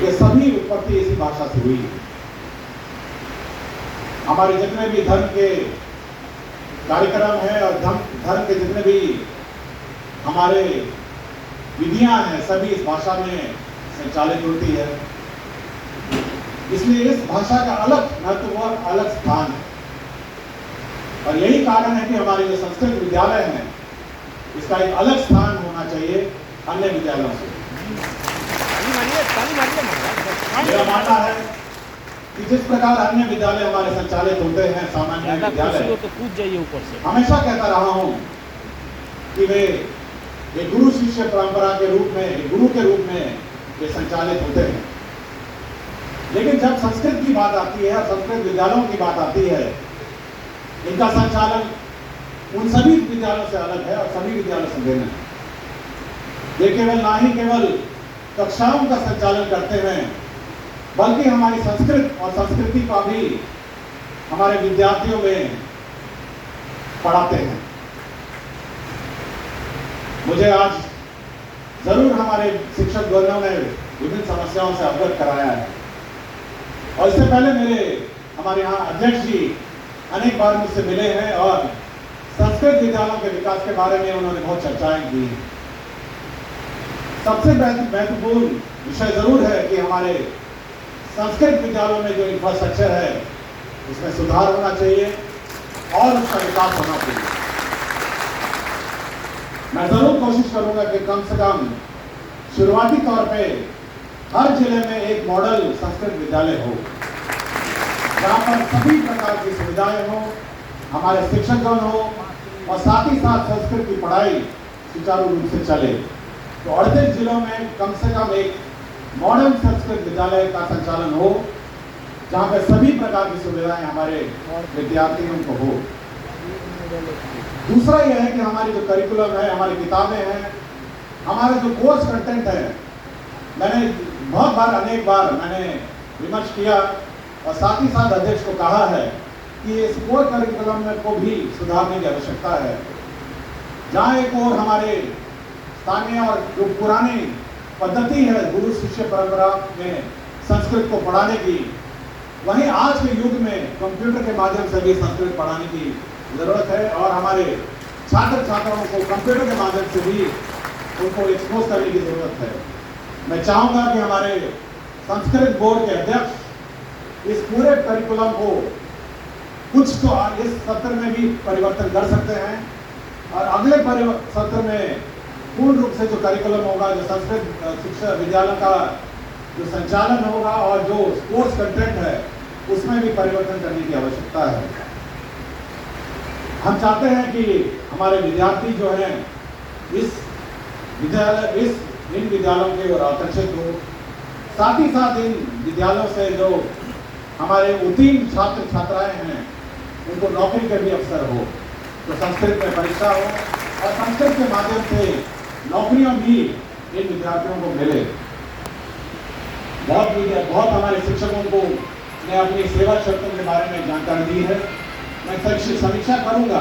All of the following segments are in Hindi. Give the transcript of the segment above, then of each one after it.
ये सभी उत्पत्ति इसी भाषा से हुई है। हमारे जितने भी धर्म के कार्यक्रम हैं और धर्म के जितने भी हमारे विधियां हैं, सभी इस भाषा में संचालित होती है। इसलिए इस भाषा का अलग महत्व और अलग स्थान है, और यही कारण है कि हमारे जो संस्कृत विद्यालय हैं इसका एक अलग स्थान होना चाहिए अन्य विद्यालयों से। मेरा मानना है कि जिस प्रकार अन्य विद्यालय हमारे संचालित होते हैं, सामान्य विद्यालय, तो कूद जाइए ऊपर से। हमेशा कहता रहा हूं कि वे एक गुरु शिष्य परंपरा के रूप में, एक गुरु के रूप में वे संचालित होते हैं। लेकिन जब संस्कृत की बात आती है, संस्कृत विद्यालयों की बात आती है, इनका संचालन उन सभी विद्यालयों से अलग है और सभी विद्यालयों से भिन्न है। ये केवल कक्षाओं का संचालन करते हैं, बल्कि हमारी संस्कृत और संस्कृति का भी हमारे विद्यार्थियों में पढ़ाते हैं। मुझे आज जरूर हमारे शिक्षक वर्गों ने विभिन्न समस्याओं से अवगत कराया है, और इससे पहले हमारे यहाँ अध्यक्ष जी अनेक बार मुझसे मिले हैं और संस्कृत विद्यालयों के विकास के बारे में उन्होंने बहुत चर्चाएं की हैं। सबसे महत्वपूर्ण विषय जरूर है कि हमारे संस्कृत विद्यालयों में जो इंफ्रास्ट्रक्चर है उसमें सुधार होना चाहिए और उसका विकास होना चाहिए। मैं जरूर कोशिश करूंगा कि कम से कम शुरुआती तौर पे हर जिले में एक मॉडल संस्कृत विद्यालय हो, जहां पर सभी प्रकार की सुविधाएं हो, हमारे शिक्षकगण हो, और साथ ही साथ संस्कृत की पढ़ाई सुचारू रूप से चले। तो 38 जिलों में कम से कम एक मॉडर्न संस्कृत विद्यालय का संचालन हो, जहां पर सभी प्रकार की सुविधाएं हमारे विद्यार्थियों को हो। दूसरा यह है कि हमारी जो करिकुलम है, हमारी किताबें हैं, हमारा जो कोर्स कंटेंट है, मैंने बहुत बार, अनेक बार मैंने विमर्श किया और साथ ही साथ अध्यक्ष को कहा है कि इस कोर करिकुलम को भी सुधारने की आवश्यकता है। जहाँ एक और हमारे स्थानीय और जो पुरानी पद्धति है गुरु शिष्य परंपरा में संस्कृत को पढ़ाने की, वहीं आज के युग में कंप्यूटर के माध्यम से भी संस्कृत पढ़ाने की जरूरत है, और हमारे छात्र छात्राओं को कंप्यूटर के माध्यम से भी उनको एक्सपोज करने की जरूरत है। मैं चाहूँगा कि हमारे संस्कृत बोर्ड के अध्यक्ष इस पूरे करिकुलम को कुछ तो इस सत्र में भी परिवर्तन कर सकते हैं, और अगले सत्र में पूर्ण रूप से जो करिकुलम होगा, जो संस्कृत शिक्षा विद्यालय का जो संचालन होगा और जो कोर्स कंटेंट है, उसमें भी परिवर्तन करने की आवश्यकता है। हम चाहते हैं कि हमारे विद्यार्थी जो हैं इन विद्यालयों की ओर आकर्षित हो। साथ ही साथ इन विद्यालयों से जो हमारे उत्तीर्ण छात्र छात्राएं हैं, उनको नौकरी के भी अवसर हो, तो संस्कृत में परीक्षा हो और संस्कृत के माध्यम से नौकरियां भी इन विद्यार्थियों को मिले। बहुत हमारे शिक्षकों को ने अपनी सेवा शर्तों के बारे में जानकारी दी है। मैं समीक्षा करूंगा,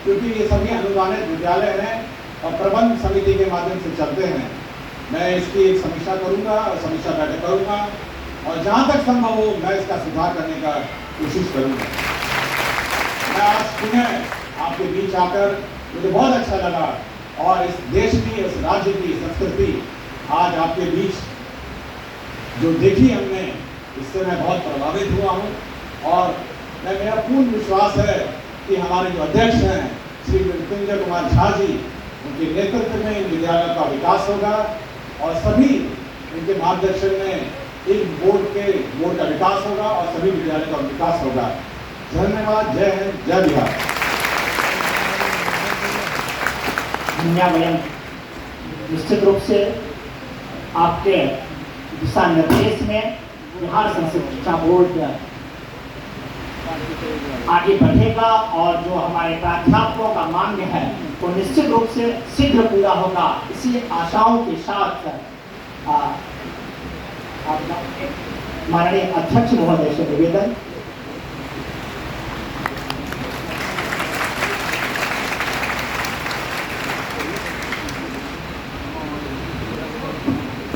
क्योंकि ये सभी अनुदानित विद्यालय हैं और प्रबंध समिति के माध्यम से चलते हैं। मैं इसकी एक समीक्षा करूंगा और समीक्षा बैठक करूंगा, और जहां तक संभव हो मैं इसका सुधार करने का कोशिश करूंगा। मैं आज पुनः आपके बीच आकर मुझे बहुत अच्छा लगा, और इस देश की, इस राज्य की संस्कृति आज आपके बीच जो देखी हमने, इससे मैं बहुत प्रभावित हुआ हूँ। और मेरा पूर्ण विश्वास है कि हमारे जो अध्यक्ष हैं श्री मृत्युंजय कुमार झा जी, उनके नेतृत्व में इन विद्यालयों का विकास होगा, और सभी उनके मार्गदर्शन में इस बोर्ड का विकास होगा और सभी विद्यालयों का विकास होगा। धन्यवाद। जय हिंद, जय बिहार। निश्चित रूप से आपके दिशा निर्देश में बिहार संस्कृत शिक्षा बोर्ड आगे बढ़ेगा, और जो हमारे प्राध्यापकों का मांग है तो निश्चित रूप से शीघ्र पूरा होगा। इसी आशाओं के साथ माननीय अध्यक्ष महोदय से निवेदन